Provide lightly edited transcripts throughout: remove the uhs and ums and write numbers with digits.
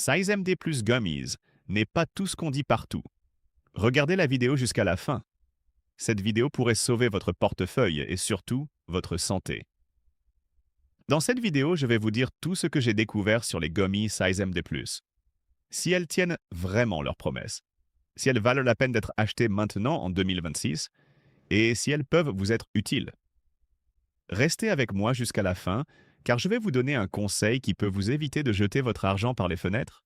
Size MD Plus Gummies n'est pas tout ce qu'on dit partout. Regardez la vidéo jusqu'à la fin. Cette vidéo pourrait sauver votre portefeuille et surtout votre santé. Dans cette vidéo, je vais vous dire tout ce que j'ai découvert sur les gummies Size MD Plus. Si elles tiennent vraiment leurs promesses, si elles valent la peine d'être achetées maintenant en 2026 et si elles peuvent vous être utiles. Restez avec moi jusqu'à la fin car je vais vous donner un conseil qui peut vous éviter de jeter votre argent par les fenêtres.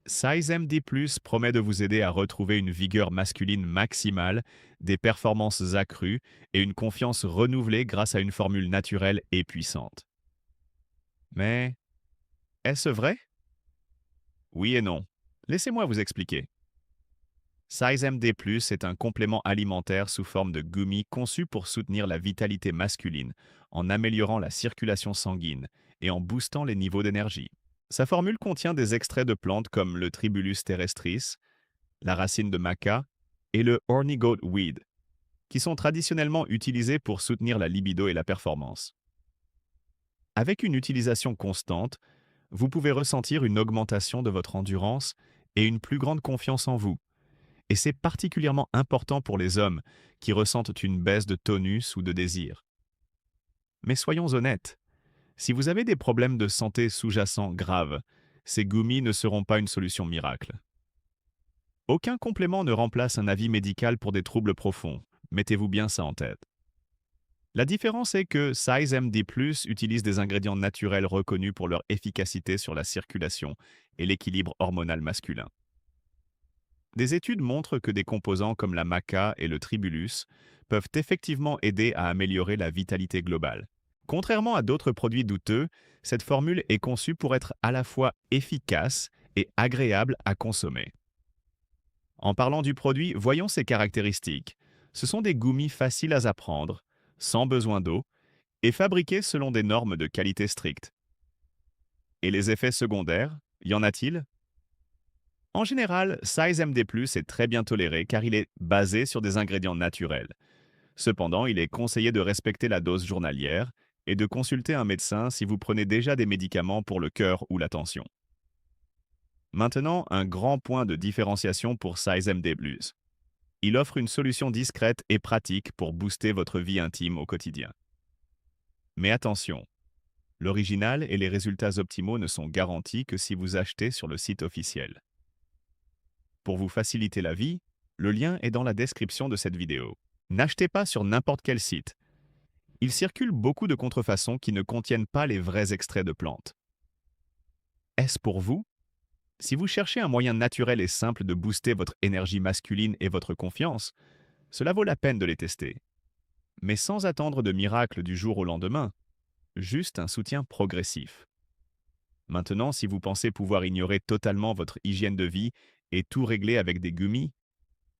Size MD Plus promet de vous aider à retrouver une vigueur masculine maximale, des performances accrues et une confiance renouvelée grâce à une formule naturelle et puissante. Mais est-ce vrai? Oui et non. Laissez-moi vous expliquer. Size MD Plus est un complément alimentaire sous forme de gummy conçu pour soutenir la vitalité masculine, en améliorant la circulation sanguine et en boostant les niveaux d'énergie. Sa formule contient des extraits de plantes comme le Tribulus terrestris, la racine de maca et le horny goat weed, qui sont traditionnellement utilisés pour soutenir la libido et la performance. Avec une utilisation constante, vous pouvez ressentir une augmentation de votre endurance et une plus grande confiance en vous. Et c'est particulièrement important pour les hommes qui ressentent une baisse de tonus ou de désir. Mais soyons honnêtes, si vous avez des problèmes de santé sous-jacents graves, ces gummies ne seront pas une solution miracle. Aucun complément ne remplace un avis médical pour des troubles profonds. Mettez-vous bien ça en tête. La différence est que Size MD Plus utilise des ingrédients naturels reconnus pour leur efficacité sur la circulation et l'équilibre hormonal masculin. Des études montrent que des composants comme la maca et le tribulus peuvent effectivement aider à améliorer la vitalité globale. Contrairement à d'autres produits douteux, cette formule est conçue pour être à la fois efficace et agréable à consommer. En parlant du produit, voyons ses caractéristiques. Ce sont des gummies faciles à apprendre, sans besoin d'eau, et fabriqués selon des normes de qualité strictes. Et les effets secondaires, y en a-t-il? En général, Size MD Plus est très bien toléré car il est basé sur des ingrédients naturels. Cependant, il est conseillé de respecter la dose journalière et de consulter un médecin si vous prenez déjà des médicaments pour le cœur ou la tension. Maintenant, un grand point de différenciation pour Size MD Plus. Il offre une solution discrète et pratique pour booster votre vie intime au quotidien. Mais attention, l'original et les résultats optimaux ne sont garantis que si vous achetez sur le site officiel. Pour vous faciliter la vie, le lien est dans la description de cette vidéo. N'achetez pas sur n'importe quel site. Il circule beaucoup de contrefaçons qui ne contiennent pas les vrais extraits de plantes. Est-ce pour vous? Si vous cherchez un moyen naturel et simple de booster votre énergie masculine et votre confiance, cela vaut la peine de les tester. Mais sans attendre de miracle du jour au lendemain, juste un soutien progressif. Maintenant, si vous pensez pouvoir ignorer totalement votre hygiène de vie et tout régler avec des gummies,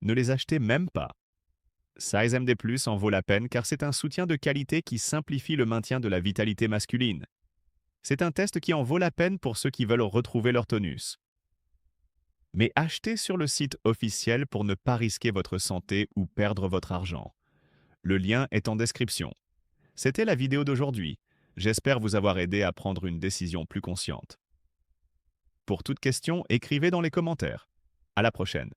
ne les achetez même pas. Size MD Plus en vaut la peine car c'est un soutien de qualité qui simplifie le maintien de la vitalité masculine. C'est un test qui en vaut la peine pour ceux qui veulent retrouver leur tonus. Mais achetez sur le site officiel pour ne pas risquer votre santé ou perdre votre argent. Le lien est en description. C'était la vidéo d'aujourd'hui. J'espère vous avoir aidé à prendre une décision plus consciente. Pour toute question, écrivez dans les commentaires. À la prochaine.